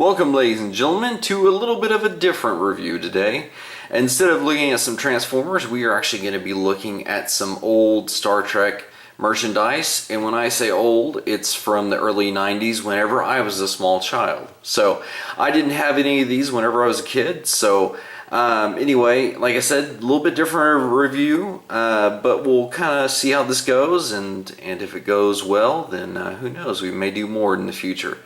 Welcome, ladies and gentlemen, to a little bit of a different review today. Instead of looking at some Transformers, we are actually going to be looking at some old Star Trek merchandise. And when I say old, it's from the early 90s, whenever I was a small child. So I didn't have any of these whenever I was a kid. So anyway, like I said, a little bit different review, but we'll kind of see how this goes. And if it goes well, then who knows, we may do more in the future.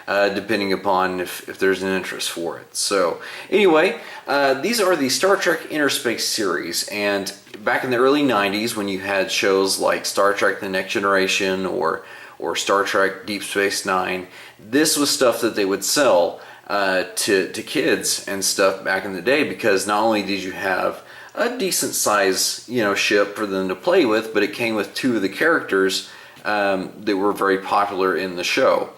Depending upon if there's an interest for it. So anyway, these are the Star Trek Innerspace series, and back in the early 90s when you had shows like Star Trek The Next Generation or Star Trek Deep Space Nine, this was stuff that they would sell to kids and stuff back in the day, because not only did you have a decent size ship for them to play with, but it came with two of the characters that were very popular in the show.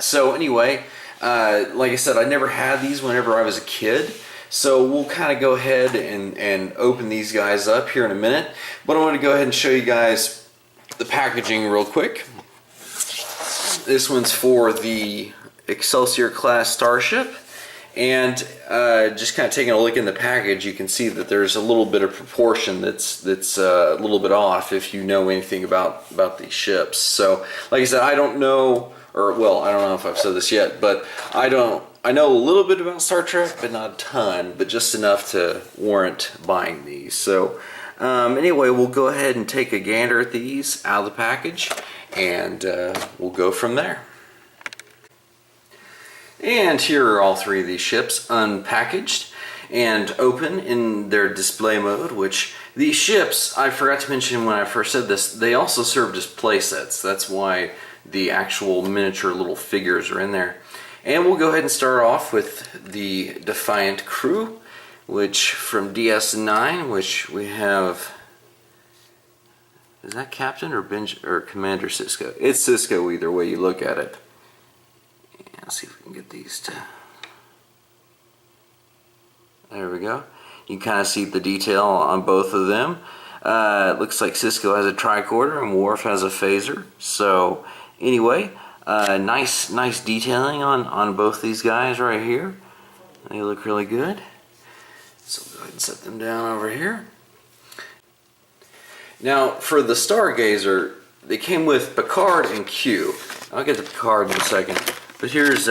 So anyway, like I said, I never had these whenever I was a kid, so we'll kind of go ahead and open these guys up here in a minute. But I want to go ahead and show you guys the packaging real quick. This one's for the Excelsior class Starship, and just kind of taking a look in the package, you can see that there's a little bit of proportion that's a little bit off if you know anything about these ships. So like I said, I don't know. Well, I don't know if I've said this yet, but I know a little bit about Star Trek, but not a ton, but just enough to warrant buying these. So anyway, we'll go ahead and take a gander at these out of the package, and we'll go from there. And here are all three of these ships unpackaged and open in their display mode, which these ships, I forgot to mention when I first said this, they also served as play sets. That's why the actual miniature little figures are in there. And we'll go ahead and start off with the Defiant Crew, which from DS9, which we have, is that Captain or Commander Sisko? It's Sisko either way you look at it. Yeah, let's see if we can get these to, there we go. You can kind of see the detail on both of them. It looks like Sisko has a tricorder and Worf has a phaser. So anyway, nice detailing on both these guys right here. They look really good. So we'll go ahead and set them down over here. Now for the Stargazer, they came with Picard and Q. I'll get to Picard in a second, but here's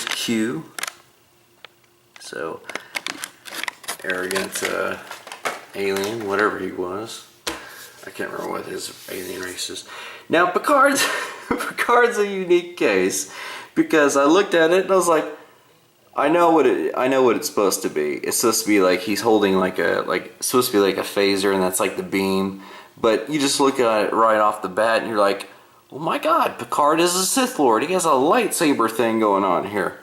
Q. So arrogant alien, whatever he was. I can't remember what his alien race is. Now Picard's a unique case, because I looked at it and I was like, I know what it's supposed to be. It's supposed to be like he's holding supposed to be like a phaser, and that's like the beam. But you just look at it right off the bat and you're like, oh my God, Picard is a Sith Lord. He has a lightsaber thing going on here.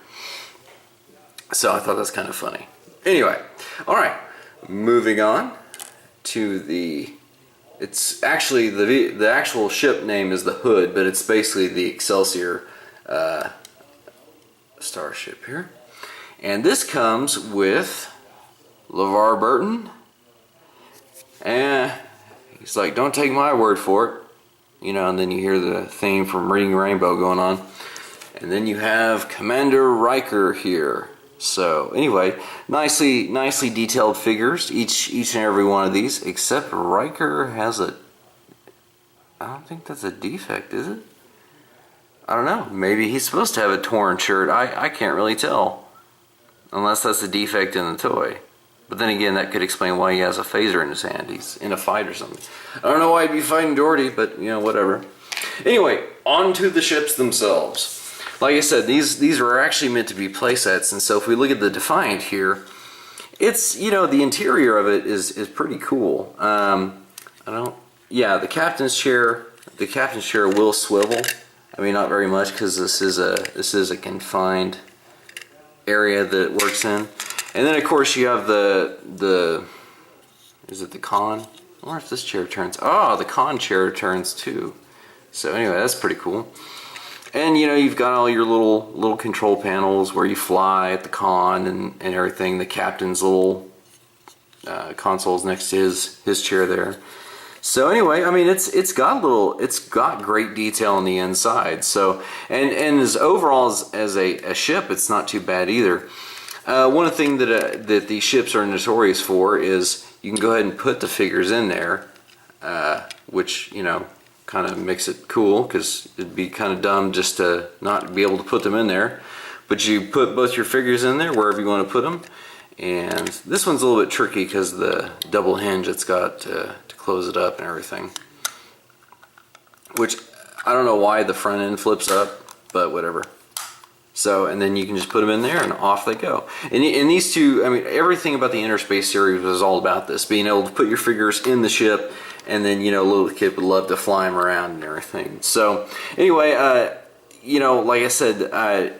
So I thought that's kind of funny. Anyway, all right, moving on to the. It's actually the actual ship name is the Hood, but it's basically the Excelsior starship here. And this comes with LeVar Burton. And he's like, don't take my word for it. And then you hear the theme from Reading Rainbow going on. And then you have Commander Riker here. So anyway, nicely detailed figures, each and every one of these, except Riker has a, I don't think that's a defect, is it? I don't know, maybe he's supposed to have a torn shirt. I can't really tell, unless that's a defect in the toy. But then again, that could explain why he has a phaser in his hand. He's in a fight or something. I don't know why he'd be fighting Geordi, but whatever. Anyway, on to the ships themselves. Like I said, these are actually meant to be play sets, and so if we look at the Defiant here, it's, the interior of it is pretty cool. The captain's chair will swivel. I mean, not very much, because this is a confined area that it works in. And then of course you have the is it the con? I wonder if this chair turns. Oh, the con chair turns too. So anyway, that's pretty cool. And you've got all your little control panels where you fly at the con and everything. The captain's little console's next to his chair there. So anyway, I mean, it's got great detail on the inside. So and as overall as a ship, it's not too bad either. One of the things that these ships are notorious for is you can go ahead and put the figures in there, which, you know, kind of makes it cool, because it'd be kind of dumb just to not be able to put them in there. But you put both your figures in there wherever you want to put them. And this one's a little bit tricky because the double hinge it's got to close it up and everything. Which, I don't know why the front end flips up, but whatever. So, and then you can just put them in there and off they go. And these two, I mean, everything about the Innerspace series was all about this, being able to put your figures in the ship, and then, you know, little kid would love to fly them around and everything. So, anyway, you know, like I said, I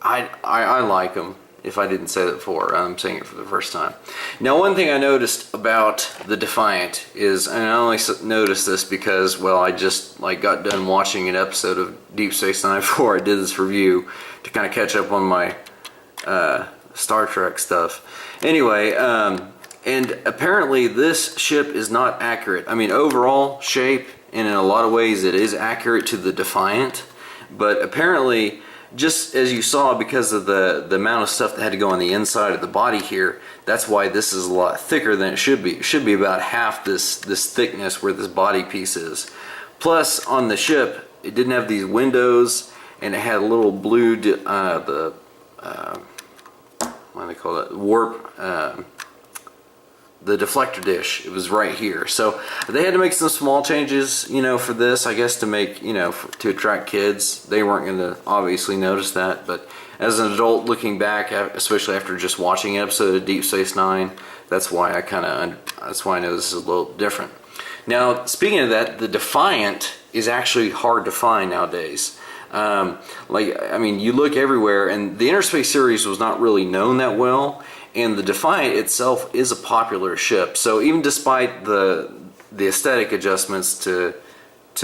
like them. If I didn't say that before, I'm saying it for the first time. Now, one thing I noticed about the Defiant is, and I only noticed this because, well, I just got done watching an episode of Deep Space Nine before I did this review to kind of catch up on my Star Trek stuff. Anyway, and apparently this ship is not accurate. I mean, overall shape, and in a lot of ways it is accurate to the Defiant, but apparently, just as you saw, because of the amount of stuff that had to go on the inside of the body here, that's why this is a lot thicker than it should be. It should be about half this thickness where this body piece is. Plus, on the ship, it didn't have these windows, and it had a little blue, what do they call it? Warp, the deflector dish. It was right here. So they had to make some small changes, you know, for this, I guess, to make, you know, to attract kids. They weren't going to obviously notice that, but as an adult looking back, especially after just watching an episode of Deep Space Nine, that's why I know this is a little different. Now, speaking of that, the Defiant is actually hard to find nowadays. I mean, you look everywhere, and the Innerspace series was not really known that well. And the Defiant itself is a popular ship, so even despite the aesthetic adjustments to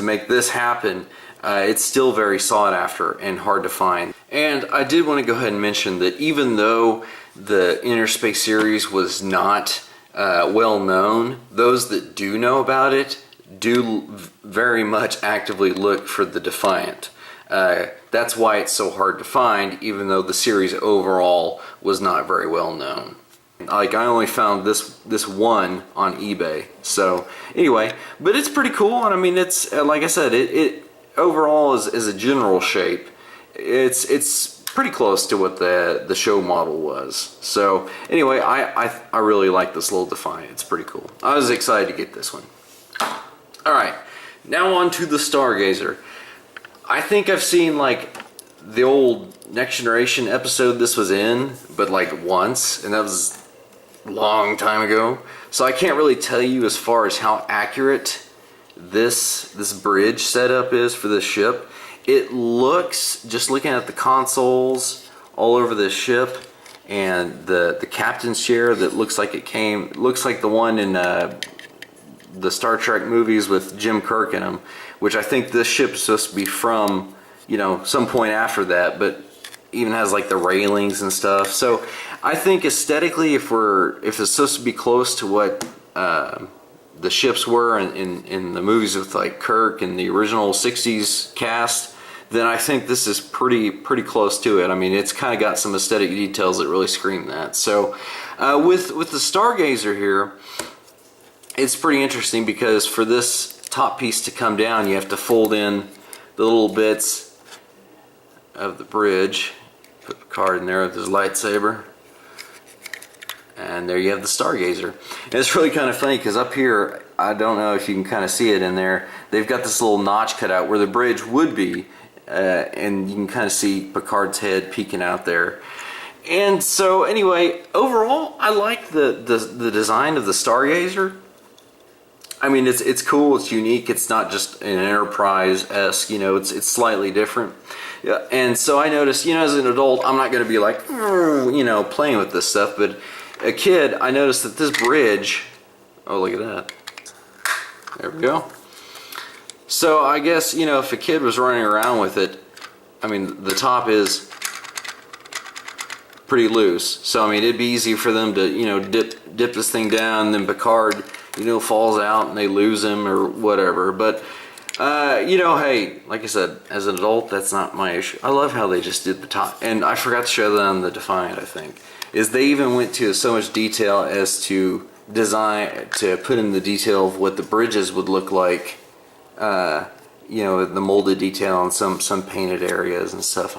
make this happen, it's still very sought after and hard to find. And I did want to go ahead and mention that even though the Innerspace series was not well known, those that do know about it do very much actively look for the Defiant. That's why it's so hard to find, even though the series overall was not very well known. Like, I only found this one on eBay. So anyway, but it's pretty cool, and I mean, it's like I said, it overall is a general shape. It's pretty close to what the show model was. So anyway, I really like this little Defiant. It's pretty cool. I was excited to get this one. All right, now on to the Stargazer. I think I've seen like the old Next Generation episode this was in, but like once, and that was a long time ago. So I can't really tell you as far as how accurate this bridge setup is for this ship. It looks, just looking at the consoles all over this ship, and the captain's chair that looks like looks like the one in the Star Trek movies with Jim Kirk in them, which I think this ship is supposed to be from, you know, some point after that, but even has like the railings and stuff. So I think aesthetically, if it's supposed to be close to what the ships were in the movies with like Kirk and the original 60s cast, then I think this is pretty close to it. I mean, it's kind of got some aesthetic details that really scream that. So with the Stargazer here, it's pretty interesting because for this top piece to come down, you have to fold in the little bits of the bridge. Put the card in there with his lightsaber, and there you have the Stargazer. And it's really kind of funny because up here, I don't know if you can kind of see it in there, they've got this little notch cut out where the bridge would be, and you can kind of see Picard's head peeking out there. And so anyway, overall, I like the design of the Stargazer. I mean, it's cool, it's unique, it's not just an Enterprise-esque, you know, it's slightly different. Yeah, and so I noticed, you know, as an adult, I'm not going to be like, you know, playing with this stuff, but a kid, I noticed that this bridge, oh, look at that. There we go. So I guess, you know, if a kid was running around with it, I mean, the top is pretty loose. So, I mean, it'd be easy for them to, you know, dip this thing down, and then Picard you know, falls out and they lose him or whatever. But you know, hey, like I said, as an adult, that's not my issue. I love how they just did the top, and I forgot to show that on the Defiant, I think, is they even went to so much detail as to design, to put in the detail of what the bridges would look like, you know, the molded detail on some painted areas and stuff.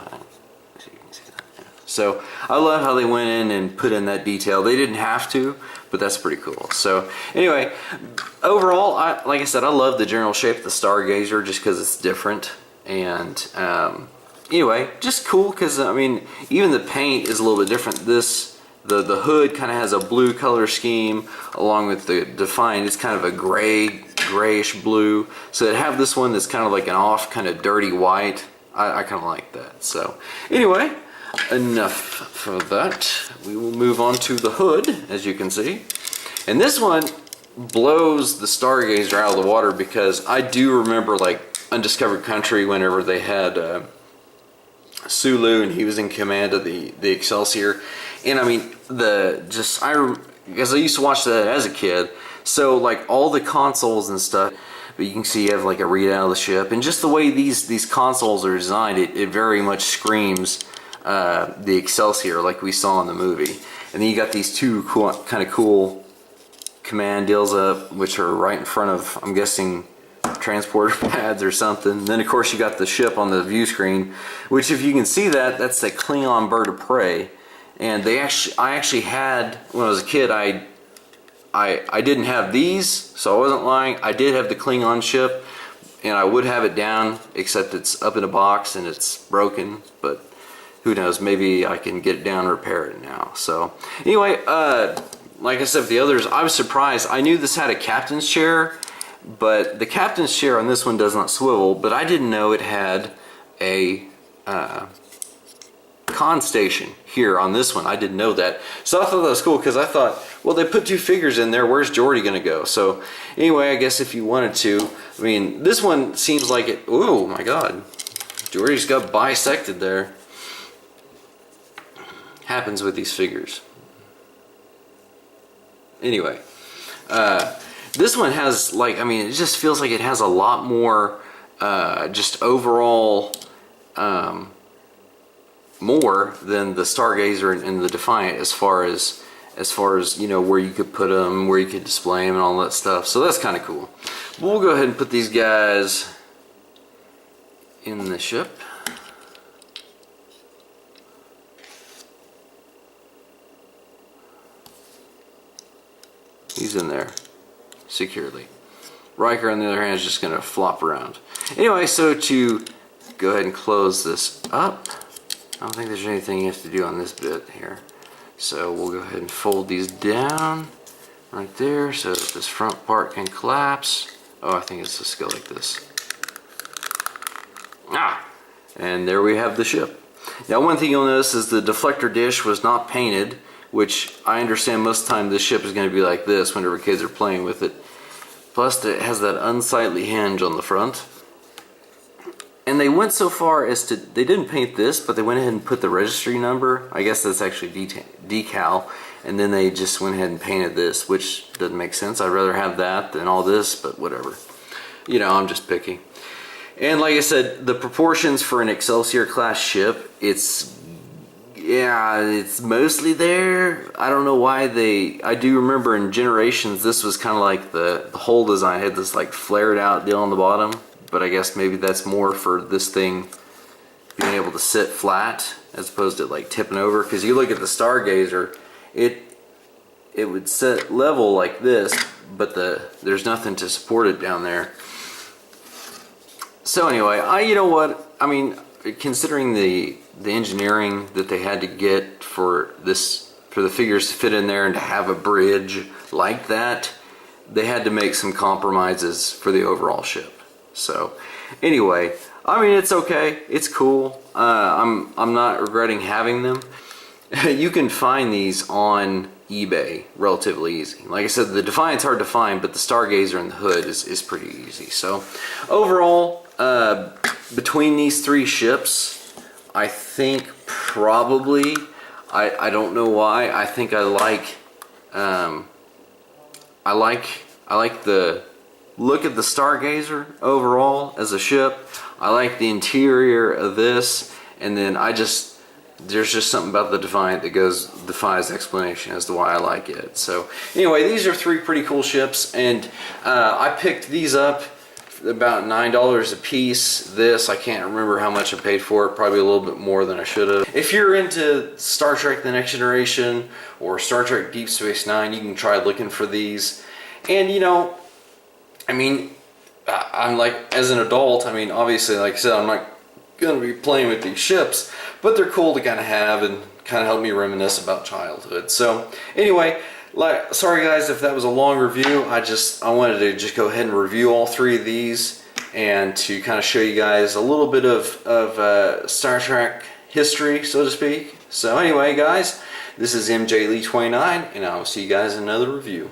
So I love how they went in and put in that detail. They didn't have to, but that's pretty cool. So anyway, overall, like I said, I love the general shape of the Stargazer just because it's different. And anyway, just cool because, I mean, even the paint is a little bit different. The hood kind of has a blue color scheme along with the Defiant. It's kind of a grayish blue. So to have this one that's kind of like an off, kind of dirty white, I kind of like that. So anyway, enough for that. We will move on to the hood, as you can see. And this one blows the Stargazer out of the water because I do remember like Undiscovered Country whenever they had Sulu and he was in command of the Excelsior. And I mean, because I used to watch that as a kid, so like all the consoles and stuff, but you can see you have like a readout of the ship, and just the way these consoles are designed, it very much screams the Excelsior like we saw in the movie. And then you got these two kind of cool command deals up, which are right in front of, I'm guessing, transporter pads or something. And then of course you got the ship on the view screen, which if you can see that's the Klingon Bird-of-Prey. And I actually had, when I was a kid, I didn't have these, so I wasn't lying. I did have the Klingon ship, and I would have it down, except it's up in a box and it's broken. But who knows? Maybe I can get it down and repair it now. So anyway, like I said with the others, I was surprised. I knew this had a captain's chair, but the captain's chair on this one does not swivel. But I didn't know it had a con station here on this one. I didn't know that. So I thought that was cool because I thought, well, they put two figures in there. Where's Geordi going to go? So anyway, I guess if you wanted to, I mean, this one seems like it. Oh my God. Geordi's got bisected there. Happens with these figures. Anyway, this one has like, I mean, it just feels like it has a lot more just overall more than the Stargazer and the Defiant as far as you know, where you could put them, where you could display them and all that stuff. So that's kind of cool. But we'll go ahead and put these guys in the ship. He's in there securely. Riker, on the other hand, is just going to flop around. Anyway, so to go ahead and close this up, I don't think there's anything you have to do on this bit here. So we'll go ahead and fold these down right there so that this front part can collapse. Oh, I think it's just go like this. And there we have the ship. Now, one thing you'll notice is the deflector dish was not painted, which I understand most of the time this ship is going to be like this whenever kids are playing with it. Plus it has that unsightly hinge on the front. And they went so far as to, they didn't paint this, but they went ahead and put the registry number. I guess that's actually decal. And then they just went ahead and painted this, which doesn't make sense. I'd rather have that than all this, but whatever. You know, I'm just picky. And like I said, the proportions for an Excelsior class ship, it's mostly there. I don't know why I do remember in Generations, this was kind of like the whole design had this like flared out deal on the bottom. But I guess maybe that's more for this thing being able to sit flat as opposed to like tipping over. Because you look at the Stargazer, it would sit level like this, but there's nothing to support it down there. So anyway, you know what? I mean, considering the engineering that they had to get for the figures to fit in there and to have a bridge like that, they had to make some compromises for the overall ship. So anyway, I mean, it's okay, it's cool. I'm not regretting having them. You can find these on eBay relatively easy. Like I said, the Defiant's hard to find, but the Stargazer and the hood is pretty easy. So overall, between these three ships, I think probably, I don't know why, I think I like I like the look at the Stargazer overall as a ship. I like the interior of this, and then there's just something about the Defiant that defies explanation as to why I like it. So anyway, these are 3 pretty cool ships, and I picked these up about $9 a piece. This, I can't remember how much I paid for it, probably a little bit more than I should have. If you're into Star Trek The Next Generation or Star Trek Deep Space Nine, you can try looking for these. And you know, I mean, I'm like, as an adult, I mean, obviously, like I said, I'm not going to be playing with these ships, but they're cool to kind of have and kind of help me reminisce about childhood. So anyway, sorry guys if that was a long review. I wanted to just go ahead and review all 3 of these and to kind of show you guys a little bit of Star Trek history, so to speak. So anyway guys, this is MJ Lee 29, and I will see you guys in another review.